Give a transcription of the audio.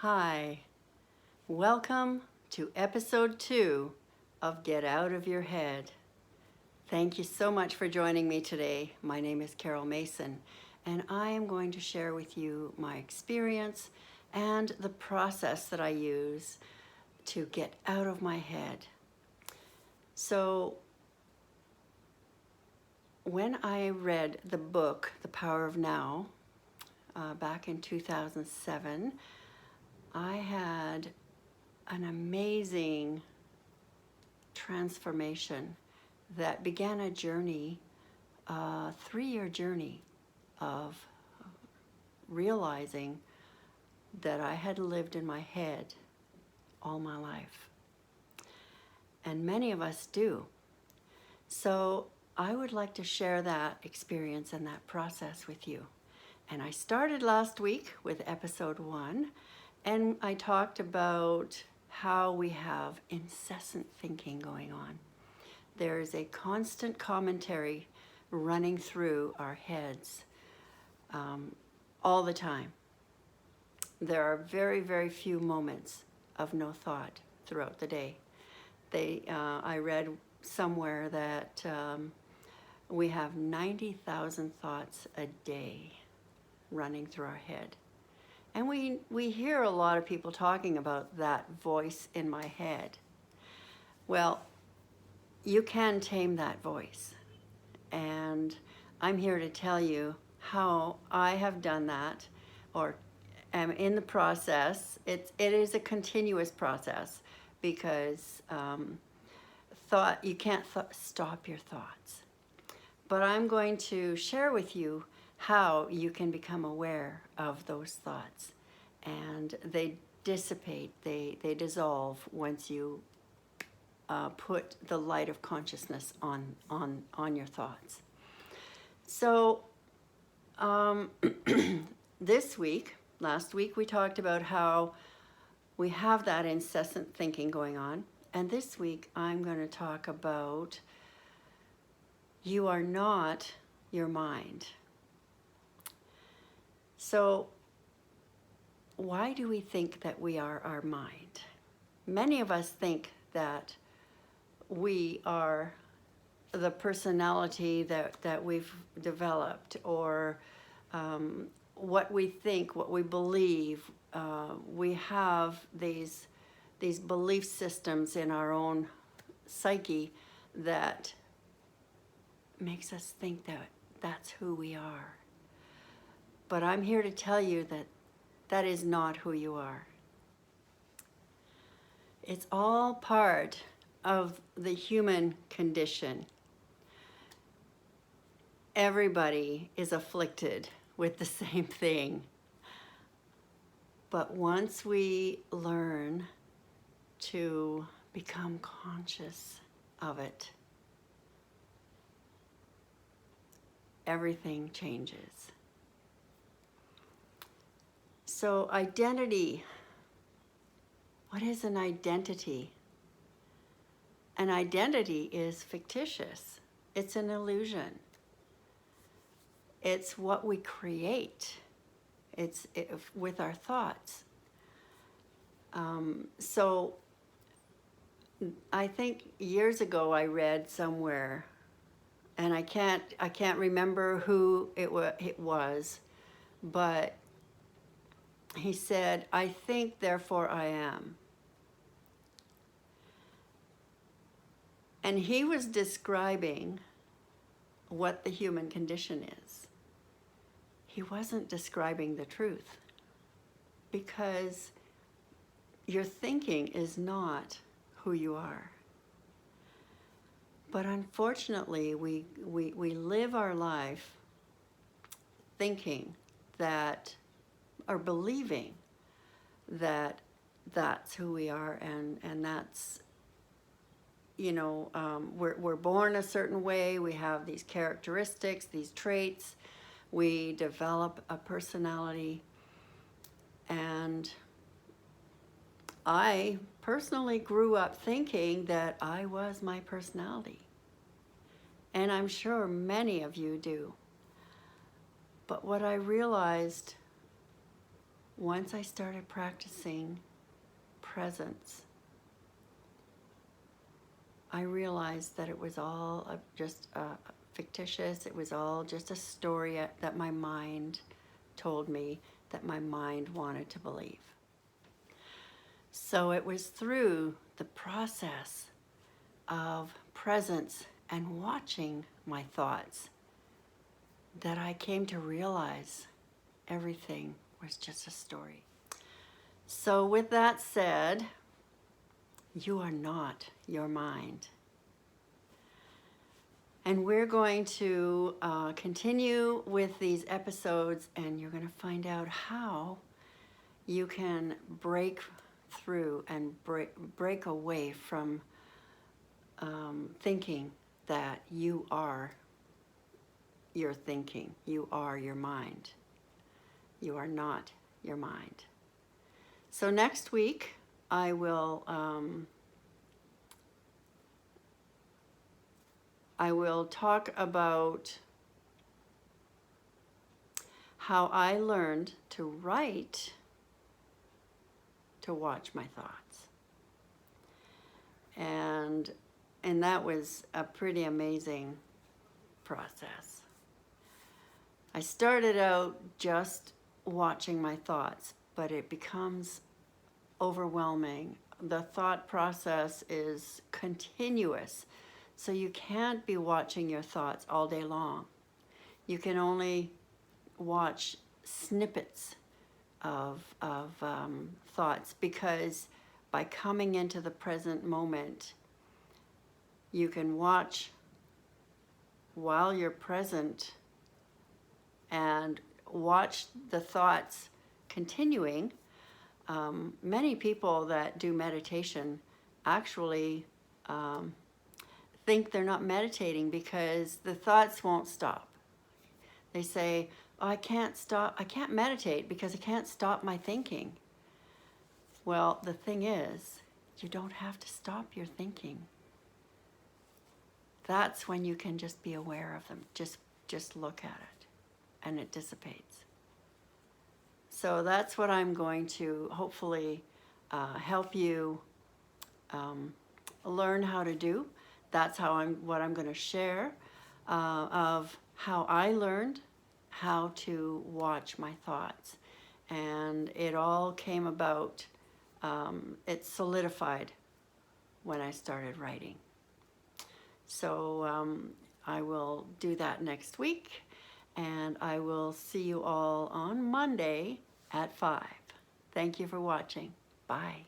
Hi, welcome to episode 2 of Get Out of Your Head. Thank you so much for joining me today. My name is Carol Mason, and I am going to share with you my experience and the process that I use to get out of my head. So, when I read the book, The Power of Now, back in 2007, I had an amazing transformation that began a journey, a 3-year journey of realizing that I had lived in my head all my life. And many of us do. So I would like to share that experience and that process with you. And I started last week with episode 1, and I talked about how we have incessant thinking going on. There is a constant commentary running through our heads all the time. There are very, very few moments of no thought throughout the day. I read somewhere that we have 90,000 thoughts a day running through our head. And we hear a lot of people talking about that voice in my head. Well, you can tame that voice. And I'm here to tell you how I have done that, or am in the process. It is a continuous process because you can't stop your thoughts. But I'm going to share with you how you can become aware of those thoughts, and they dissipate, they dissolve once you put the light of consciousness on your thoughts. So last week we talked about how we have that incessant thinking going on, and this week I'm going to talk about you are not your mind. So why do we think that we are our mind? Many of us think that we are the personality that we've developed, or what we think, what we believe. We have these belief systems in our own psyche that makes us think that that's who we are. But I'm here to tell you that that is not who you are. It's all part of the human condition. Everybody is afflicted with the same thing. But once we learn to become conscious of it, everything changes. So identity. What is an identity? An identity is fictitious. It's an illusion. It's what we create. It's with our thoughts. So I think years ago I read somewhere, and I can't remember who it was, but he said, "I think, therefore I am." And he was describing what the human condition is. He wasn't describing the truth, because your thinking is not who you are. But unfortunately, we live our life thinking that, or believing that that's who we are, and that's, we're born a certain way, we have these characteristics, these traits, we develop a personality. And I personally grew up thinking that I was my personality. And I'm sure many of you do. But what I realized once I started practicing presence, I realized that it was all just fictitious. It was all just a story that my mind told me, that my mind wanted to believe. So it was through the process of presence and watching my thoughts that I came to realize everything was just a story. So with that said, you are not your mind. And we're going to continue with these episodes, and you're going to find out how you can break through and break away from thinking that you are your thinking. You are your mind. You are not your mind. So next week, I will talk about how I learned to write to watch my thoughts. And that was a pretty amazing process. I started out just watching my thoughts, but it becomes overwhelming. The thought process is continuous, so you can't be watching your thoughts all day long. You can only watch snippets of thoughts, because by coming into the present moment, you can watch while you're present and watch the thoughts continuing. Many people that do meditation actually think they're not meditating because the thoughts won't stop. They say, oh, I can't meditate because I can't stop my thinking. Well, the thing is, you don't have to stop your thinking. That's when you can just be aware of them. Just look at it, and it dissipates. So that's what I'm going to hopefully help you learn how to do. That's what I'm going to share of how I learned how to watch my thoughts. And it all came about, it solidified when I started writing. So I will do that next week, and I will see you all on Monday at 5. Thank you for watching. Bye.